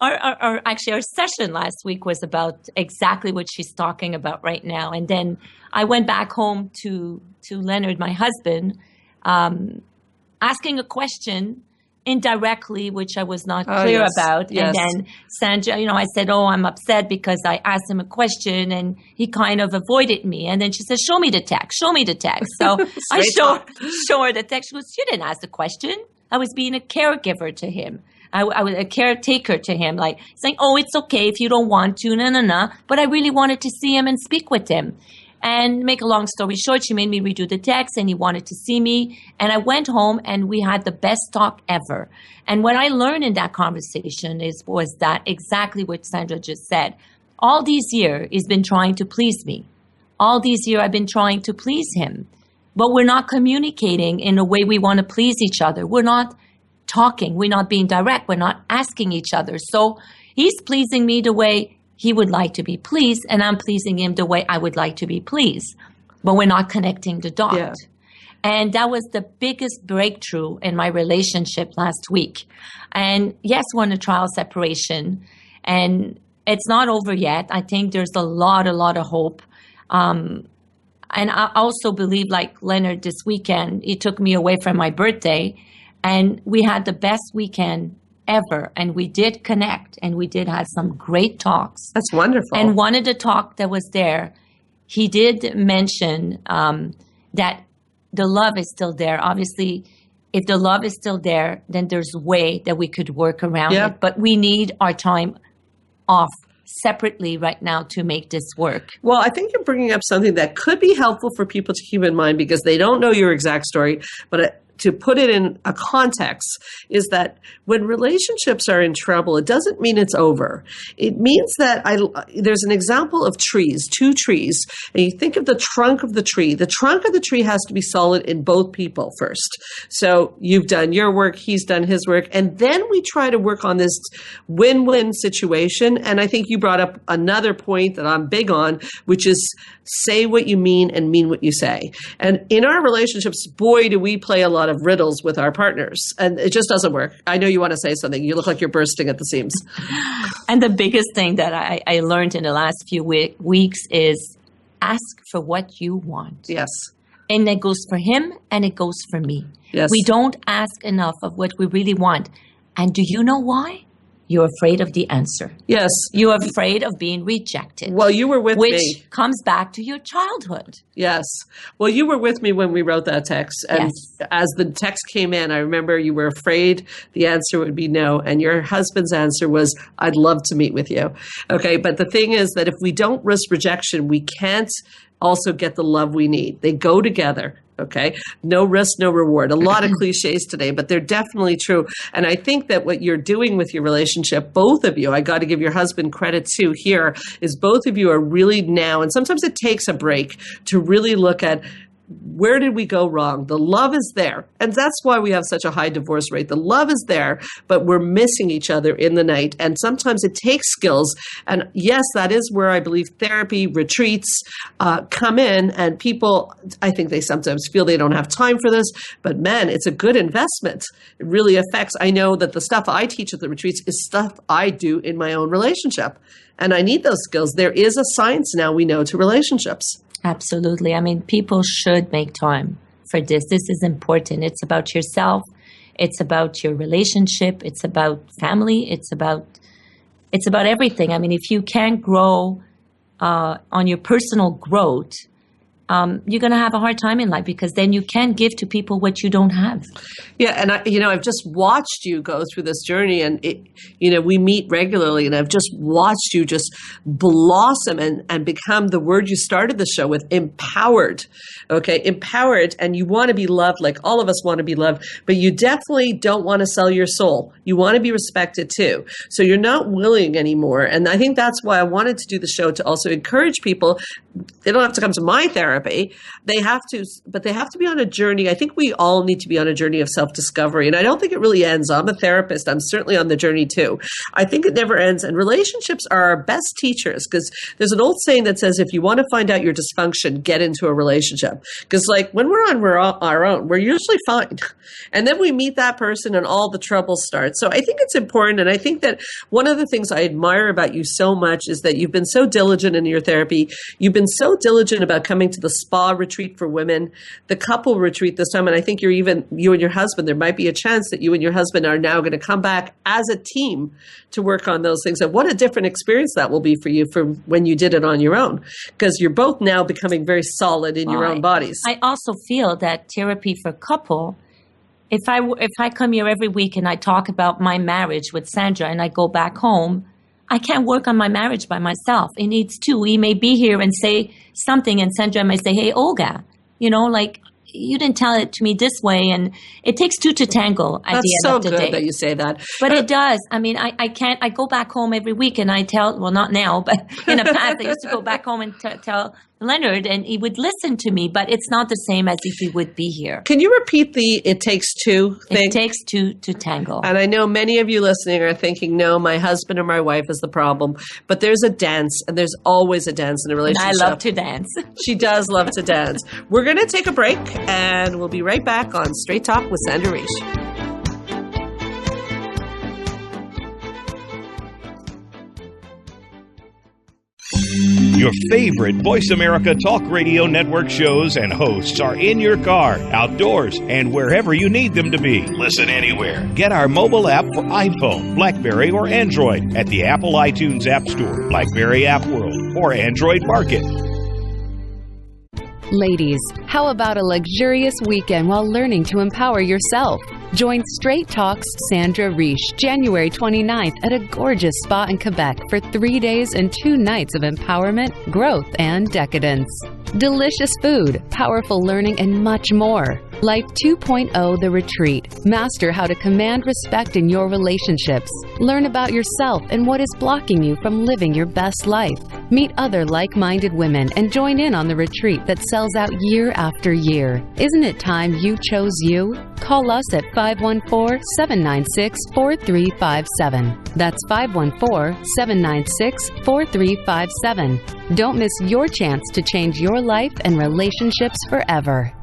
[SPEAKER 3] Our session last week was about exactly what she's talking about right now. And then I went back home to Leonard, my husband, asking a question indirectly, which I was not clear about.
[SPEAKER 2] Yes.
[SPEAKER 3] And then Sandra, I said, I'm upset because I asked him a question and he kind of avoided me. And then she said, show me the text. So I show her the text. She goes, you didn't ask the question. I was being a caregiver to him. I was a caretaker to him, like saying, it's okay if you don't want to, but I really wanted to see him and speak with him. And make a long story short, she made me redo the text and he wanted to see me. And I went home and we had the best talk ever. And what I learned in that conversation was that exactly what Sandra just said. All these years, he's been trying to please me. All these years, I've been trying to please him. But we're not communicating in a way we want to please each other. We're not talking. We're not being direct. We're not asking each other. So he's pleasing me the way he would like to be pleased, and I'm pleasing him the way I would like to be pleased. But we're not connecting the dot.
[SPEAKER 2] Yeah.
[SPEAKER 3] And that was the biggest breakthrough in my relationship last week. And yes, we're in a trial separation. And it's not over yet. I think there's a lot of hope. And I also believe, like Leonard this weekend, he took me away from my birthday, and we had the best weekend ever. And we did connect, and we did have some great talks.
[SPEAKER 2] That's wonderful.
[SPEAKER 3] And one of the talk that was there, he did mention that the love is still there. Obviously, if the love is still there, then there's a way that we could work around it. But we need our time off separately right now to make this work.
[SPEAKER 2] Well, I think you're bringing up something that could be helpful for people to keep in mind, because they don't know your exact story, but to put it in a context is that when relationships are in trouble, it doesn't mean it's over. It means that there's an example of trees, two trees, and you think of the trunk of the tree. The trunk of the tree has to be solid in both people first. So you've done your work, he's done his work, and then we try to work on this win-win situation. And I think you brought up another point that I'm big on, which is say what you mean and mean what you say. And in our relationships, boy, do we play a lot of riddles with our partners, and it just doesn't work. I know you want to say something. You look like you're bursting at the seams.
[SPEAKER 3] And the biggest thing that I learned in the last few weeks is ask for what you want.
[SPEAKER 2] Yes.
[SPEAKER 3] And it goes for him and it goes for me.
[SPEAKER 2] Yes.
[SPEAKER 3] We don't ask enough of what we really want. And do you know why? You're afraid of the answer.
[SPEAKER 2] Yes.
[SPEAKER 3] You're afraid of being rejected.
[SPEAKER 2] Well, you were with me.
[SPEAKER 3] Which comes back to your childhood.
[SPEAKER 2] Yes. Well, you were with me when we wrote that text. And
[SPEAKER 3] yes.
[SPEAKER 2] As the text came in, I remember you were afraid the answer would be no. And your husband's answer was, I'd love to meet with you. Okay. But the thing is that if we don't risk rejection, we can't also get the love we need. They go together. Okay. No risk, no reward. A lot of cliches today, but they're definitely true. And I think that what you're doing with your relationship, both of you, I got to give your husband credit too here, is both of you are really now, and sometimes it takes a break to really look at where did we go wrong? The love is there. And that's why we have such a high divorce rate. The love is there, but we're missing each other in the night. And sometimes it takes skills. And yes, that is where I believe therapy, retreats come in. And people, I think they sometimes feel they don't have time for this. But man, it's a good investment. It really affects. I know that the stuff I teach at the retreats is stuff I do in my own relationship. And I need those skills. There is a science now we know to relationships.
[SPEAKER 3] Absolutely. I mean, people should make time for this. This is important. It's about yourself. It's about your relationship. It's about family. It's about everything. I mean, if you can't grow on your personal growth, you're going to have a hard time in life, because then you can't give to people what you don't have.
[SPEAKER 2] Yeah. And I've just watched you go through this journey, and we meet regularly, and I've just watched you just blossom and become the word you started the show with, empowered. Okay. Empowered. And you want to be loved, like all of us want to be loved, but you definitely don't want to sell your soul. You want to be respected too. So you're not willing anymore. And I think that's why I wanted to do the show, to also encourage people. They don't have to come to my therapy. They have to be on a journey. I think we all need to be on a journey of self-discovery. And I don't think it really ends. I'm a therapist. I'm certainly on the journey too. I think it never ends. And relationships are our best teachers, because there's an old saying that says, if you want to find out your dysfunction, get into a relationship. Because like when we're on our own, we're usually fine. And then we meet that person and all the trouble starts. So I think it's important. And I think that one of the things I admire about you so much is that you've been so diligent in your therapy. You've been so diligent about coming to the spa retreat for women, the couple retreat this time. And I think you and your husband, there might be a chance that you and your husband are now going to come back as a team to work on those things. And what a different experience that will be for you from when you did it on your own, because you're both now becoming very solid in your own bodies.
[SPEAKER 3] I also feel that therapy for couple, if I come here every week and I talk about my marriage with Sandra and I go back home, I can't work on my marriage by myself. It needs two. We may be here and say something, and Sandra may say, hey, Olga, you didn't tell it to me this way. And it takes two to tango at the end of the day.
[SPEAKER 2] That's so good that you say that.
[SPEAKER 3] But it does. I mean, I can't, I go back home every week and I tell, well, not now, but in the past, I used to go back home and tell Leonard, and he would listen to me, but it's not the same as if he would be here.
[SPEAKER 2] Can you repeat the "it takes two" thing?
[SPEAKER 3] It takes two to tango.
[SPEAKER 2] And I know many of you listening are thinking, no, my husband or my wife is the problem. But there's a dance, and there's always a dance in a relationship.
[SPEAKER 3] And I love to dance.
[SPEAKER 2] She does love to dance. We're going to take a break, and we'll be right back on Straight Talk with Sandra Reich.
[SPEAKER 4] Your favorite Voice America Talk Radio Network shows and hosts are in your car, outdoors, and wherever you need them to be. Listen anywhere. Get our mobile app for iPhone, BlackBerry, or Android at the Apple iTunes App Store, BlackBerry App World, or Android Market.
[SPEAKER 8] Ladies, how about a luxurious weekend while learning to empower yourself? Join Straight Talk's Sandra Reich January 29th at a gorgeous spa in Quebec for 3 days and 2 nights of empowerment, growth, and decadence. Delicious food, powerful learning, and much more. Life 2.0 The Retreat. Master how to command respect in your relationships. Learn about yourself and what is blocking you from living your best life. Meet other like-minded women and join in on the retreat that sells out year after year. Isn't it time you chose you? Call us at 514-796-4357. That's 514-796-4357. Don't miss your chance to change your life and relationships forever.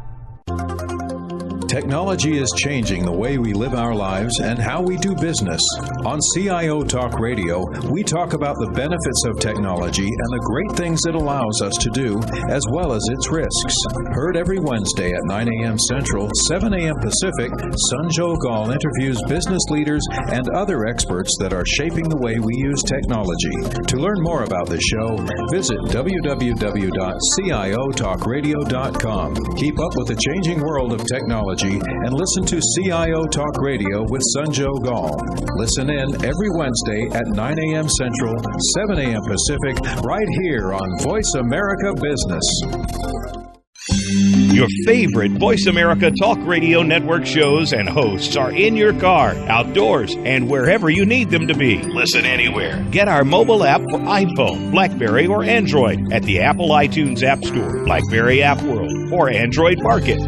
[SPEAKER 5] Technology is changing the way we live our lives and how we do business. On CIO Talk Radio, we talk about the benefits of technology and the great things it allows us to do, as well as its risks. Heard every Wednesday at 9 a.m. Central, 7 a.m. Pacific, Sanjo Gal interviews business leaders and other experts that are shaping the way we use technology. To learn more about the show, visit www.ciotalkradio.com. Keep up with the changing world of technology and listen to CIO Talk Radio with Sanjo Gal. Listen in every Wednesday at 9 a.m. Central, 7 a.m. Pacific, right here on Voice America Business.
[SPEAKER 4] Your favorite Voice America Talk Radio Network shows and hosts are in your car, outdoors, and wherever you need them to be. Listen anywhere. Get our mobile app for iPhone, BlackBerry, or Android at the Apple iTunes App Store, BlackBerry App World, or Android Market.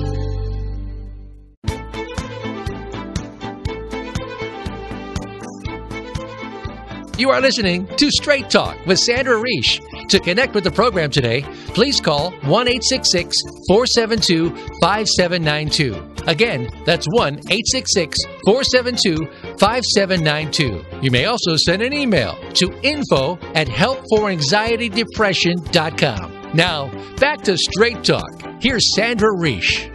[SPEAKER 1] You are listening to Straight Talk with Sandra Reich. To connect with the program today, please call 1-866-472-5792. Again, that's 1-866-472-5792. You may also send an email to info@helpforanxietydepression.com. Now, back to Straight Talk. Here's Sandra Reich.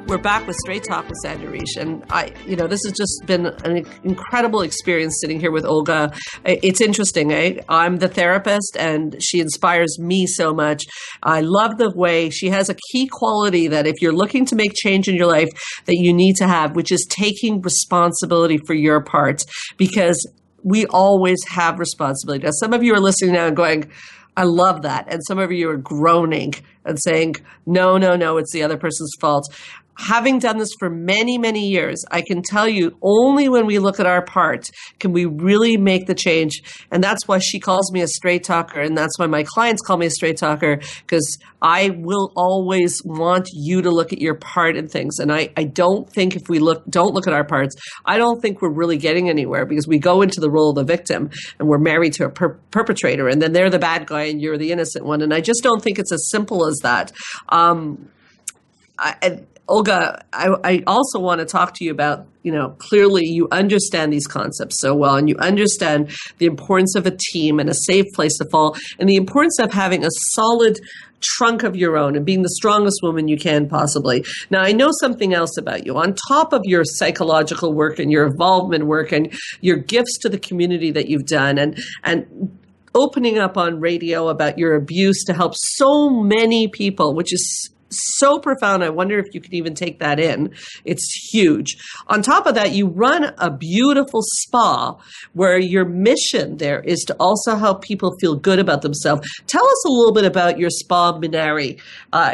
[SPEAKER 2] We're back with Straight Talk with Sandra Reich, and this has just been an incredible experience sitting here with Olga. It's interesting, I'm the therapist, and she inspires me so much. I love the way she has a key quality that if you're looking to make change in your life that you need to have, which is taking responsibility for your part, because we always have responsibility. Now, some of you are listening now and going, I love that. And some of you are groaning and saying, no, it's the other person's fault. Having done this for many, many years, I can tell you only when we look at our part can we really make the change. And that's why she calls me a straight talker. And that's why my clients call me a straight talker, because I will always want you to look at your part in things. And I don't think if we don't look at our parts, I don't think we're really getting anywhere, because we go into the role of the victim and we're married to a perpetrator, and then they're the bad guy and you're the innocent one. And I just don't think it's as simple as that. Olga, I also want to talk to you about, clearly you understand these concepts so well, and you understand the importance of a team and a safe place to fall, and the importance of having a solid trunk of your own and being the strongest woman you can possibly. Now, I know something else about you. On top of your psychological work and your involvement work and your gifts to the community that you've done, and opening up on radio about your abuse to help so many people, which is so profound. I wonder if you can even take that in. It's huge. On top of that, you run a beautiful spa where your mission there is to also help people feel good about themselves. Tell us a little bit about your spa, Munari.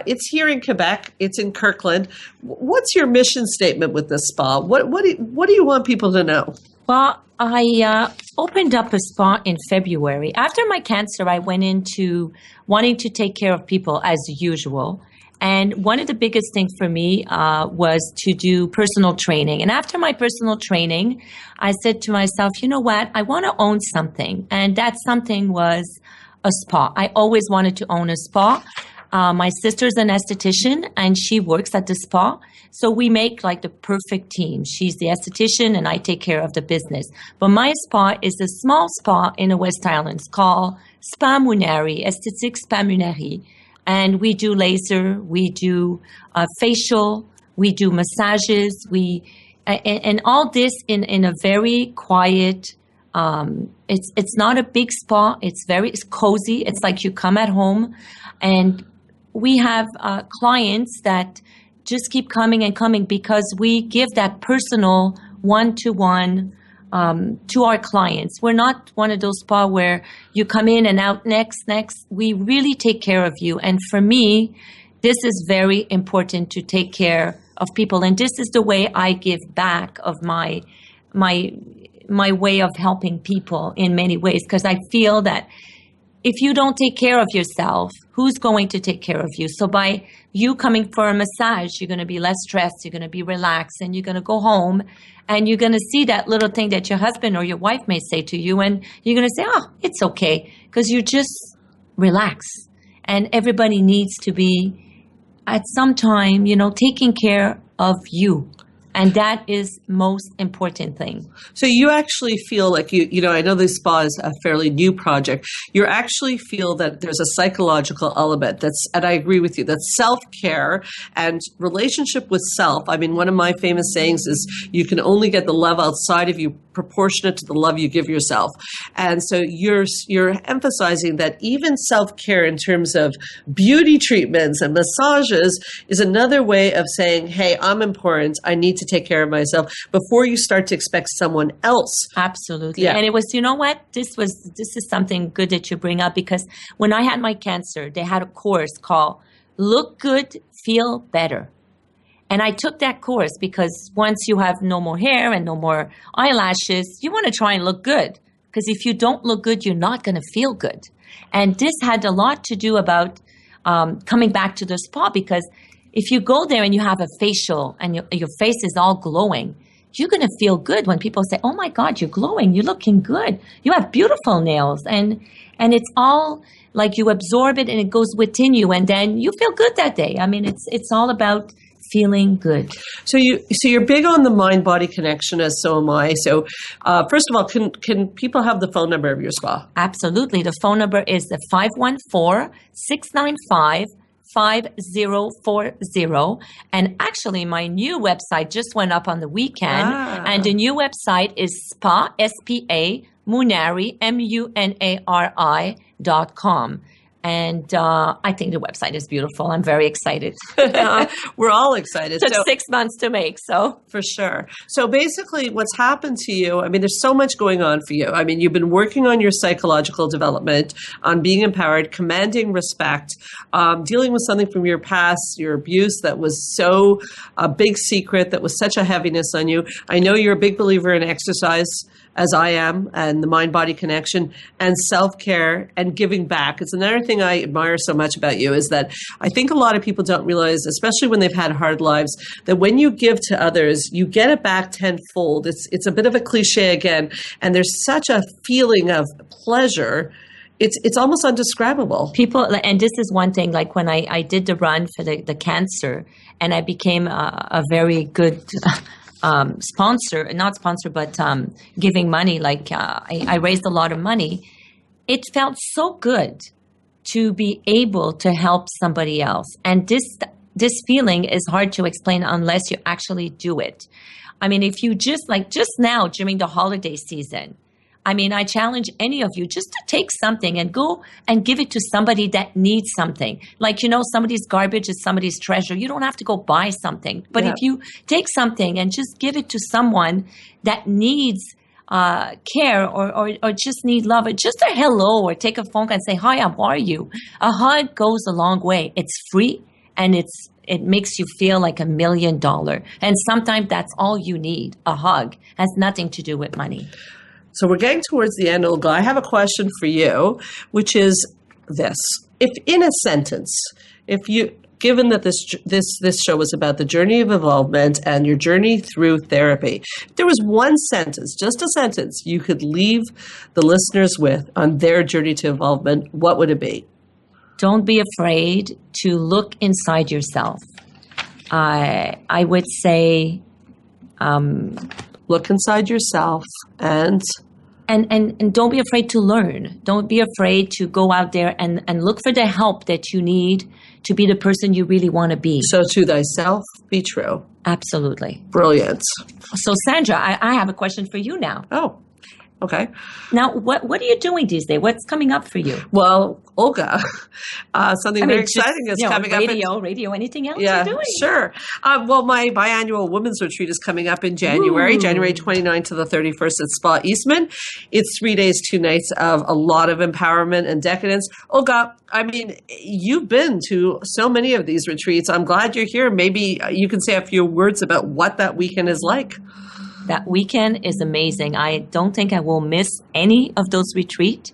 [SPEAKER 2] It's here in Quebec. It's in Kirkland. What's your mission statement with this spa? What do you want people to know?
[SPEAKER 3] Well, I opened up a spa in February. After my cancer, I went into wanting to take care of people as usual. And one of the biggest things for me was to do personal training. And after my personal training, I said to myself, you know what? I want to own something. And that something was a spa. I always wanted to own a spa. My sister's an esthetician and she works at the spa. So we make like the perfect team. She's the esthetician and I take care of the business. But my spa is a small spa in the West Islands called Spa Munari, Esthétique Spa Munari. And we do laser, we do facial, we do massages, and all this in a very quiet. It's not a big spa. It's cozy. It's like you come at home, and we have clients that just keep coming and coming because we give that personal one-to-one to our clients. We're not one of those spa where you come in and out next. We really take care of you. And for me, this is very important to take care of people. And this is the way I give back of my way of helping people in many ways. Because I feel that if you don't take care of yourself, who's going to take care of you? So by you coming for a massage, you're going to be less stressed, you're going to be relaxed, and you're going to go home and you're going to see that little thing that your husband or your wife may say to you, and you're going to say, oh, it's okay, because you just relax. And everybody needs to be at some time, taking care of you. And that is most important thing.
[SPEAKER 2] So you actually feel like I know this spa is a fairly new project. You actually feel that there's a psychological element and I agree with you, that self-care and relationship with self. I mean, one of my famous sayings is you can only get the love outside of you proportionate to the love you give yourself. And so you're emphasizing that even self-care in terms of beauty treatments and massages is another way of saying, hey, I'm important. I need to take care of myself before you start to expect someone else.
[SPEAKER 3] Absolutely.
[SPEAKER 2] Yeah.
[SPEAKER 3] And it was, this is something good that you bring up, because when I had my cancer, they had a course called Look Good, Feel Better. And I took that course because once you have no more hair and no more eyelashes, you want to try and look good. Because if you don't look good, you're not going to feel good. And this had a lot to do about coming back to the spa, because if you go there and you have a facial and your face is all glowing, you're going to feel good when people say, oh my God, you're glowing. You're looking good. You have beautiful nails. And it's all like you absorb it and it goes within you. And then you feel good that day. I mean, it's all about feeling good.
[SPEAKER 2] So you're big on the mind-body connection, as so am I. So first of all, can people have the phone number of your spa?
[SPEAKER 3] Absolutely. The phone number is the 514-695-5040. And actually, my new website just went up on the weekend. And the new website is SPA, S-P-A, Munari, MUNARI.com. And I think the website is beautiful. I'm very excited.
[SPEAKER 2] We're all excited.
[SPEAKER 3] It took 6 months to make, so.
[SPEAKER 2] For sure. So basically what's happened to you, I mean, there's so much going on for you. I mean, you've been working on your psychological development, on being empowered, commanding respect, dealing with something from your past, your abuse that was so a big secret, that was such a heaviness on you. I know you're a big believer in exercise, as I am, and the mind-body connection, and self-care, and giving back. It's another thing I admire so much about you, is that I think a lot of people don't realize, especially when they've had hard lives, that when you give to others, you get it back tenfold. It's a bit of a cliche again, and there's such a feeling of pleasure. It's almost indescribable.
[SPEAKER 3] People, and this is one thing, like when I did the run for the cancer, and I became a very good giving money, like I raised a lot of money. It felt so good to be able to help somebody else. And this feeling is hard to explain unless you actually do it. I mean, if you just now during the holiday season, I mean, I challenge any of you just to take something and go and give it to somebody that needs something. Like, somebody's garbage is somebody's treasure. You don't have to go buy something. But if you take something and just give it to someone that needs care or just need love, or just a hello, or take a phone call and say, hi, how are you? A hug goes a long way. It's free, and it makes you feel like $1 million. And sometimes that's all you need. A hug has nothing to do with money.
[SPEAKER 2] So we're getting towards the end, Olga. I have a question for you, which is this. If in a sentence, given that this show was about the journey of evolvement and your journey through therapy, if there was one sentence, just a sentence, you could leave the listeners with on their journey to evolvement, what would it be?
[SPEAKER 3] don't be afraid to look inside yourself. I would say,
[SPEAKER 2] look inside yourself and
[SPEAKER 3] don't be afraid to learn. Don't be afraid to go out there and look for the help that you need to be the person you really want to be.
[SPEAKER 2] So to thyself be true.
[SPEAKER 3] Absolutely.
[SPEAKER 2] Brilliant.
[SPEAKER 3] So Sandra, I have a question for you now.
[SPEAKER 2] Oh, okay.
[SPEAKER 3] Now, what are you doing these days? What's coming up for you?
[SPEAKER 2] Well, Olga, something very exciting is coming up.
[SPEAKER 3] Radio, anything else
[SPEAKER 2] yeah,
[SPEAKER 3] you're doing?
[SPEAKER 2] Sure. Well, my biannual women's retreat is coming up in January, January 29th to the 31st at Spa Eastman. It's 3 days, 2 nights of a lot of empowerment and decadence. Olga, I mean, you've been to so many of these retreats. I'm glad you're here. Maybe you can say a few words about what that weekend is like.
[SPEAKER 3] That weekend is amazing. I don't think I will miss any of those retreats.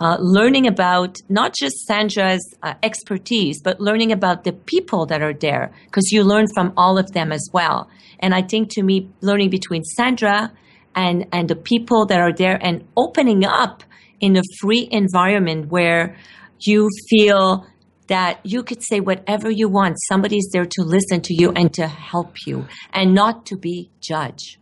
[SPEAKER 3] Learning about not just Sandra's expertise, but learning about the people that are there, because you learn from all of them as well. And I think, to me, learning between Sandra and the people that are there and opening up in a free environment where you feel that you could say whatever you want. Somebody's there to listen to you and to help you and not to be judged.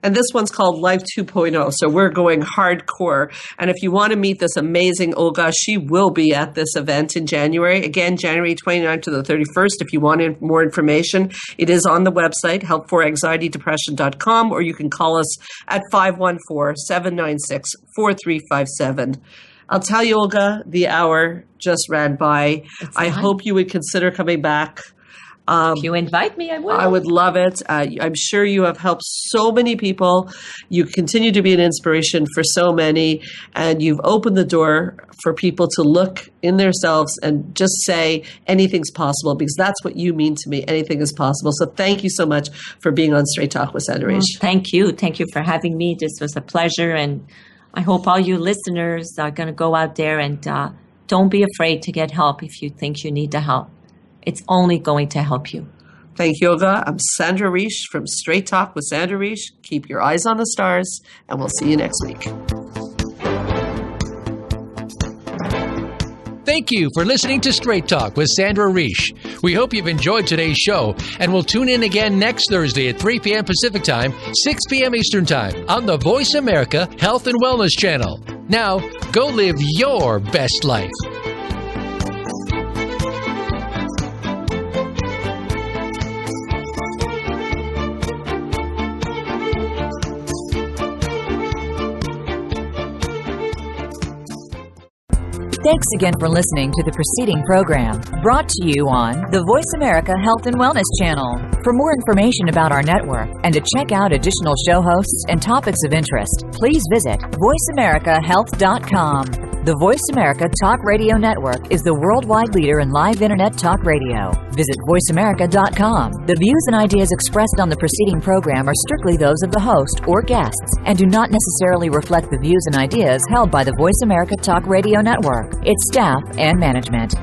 [SPEAKER 2] And this one's called Life 2.0. So we're going hardcore. And if you want to meet this amazing Olga, she will be at this event in January. Again, January 29th to the 31st. If you want more information, it is on the website, helpforanxietydepression.com, or you can call us at 514-796-4357. I'll tell you, Olga, the hour just ran by. I hope you would consider coming back.
[SPEAKER 3] If you invite me, I will.
[SPEAKER 2] I would love it. I'm sure you have helped so many people. You continue to be an inspiration for so many, and you've opened the door for people to look in themselves and just say anything's possible, because that's what you mean to me. Anything is possible. So thank you so much for being on Straight Talk with Sandra Reich.
[SPEAKER 3] Thank you. Thank you for having me. This was a pleasure, and I hope all you listeners are going to go out there and don't be afraid to get help if you think you need the help. It's only going to help you.
[SPEAKER 2] Thank you, Olga. I'm Sandra Reich from Straight Talk with Sandra Reich. Keep your eyes on the stars, and we'll see you next week.
[SPEAKER 1] Thank you for listening to Straight Talk with Sandra Reich. We hope you've enjoyed today's show, and we'll tune in again next Thursday at 3 p.m. Pacific Time, 6 p.m. Eastern Time on the Voice America Health and Wellness Channel. Now, go live your best life.
[SPEAKER 6] Thanks again for listening to the preceding program, brought to you on the Voice America Health and Wellness Channel. For more information about our network and to check out additional show hosts and topics of interest, please visit voiceamericahealth.com. The Voice America Talk Radio Network is the worldwide leader in live Internet talk radio. Visit voiceamerica.com. The views and ideas expressed on the preceding program are strictly those of the host or guests and do not necessarily reflect the views and ideas held by the Voice America Talk Radio Network, its staff, and management.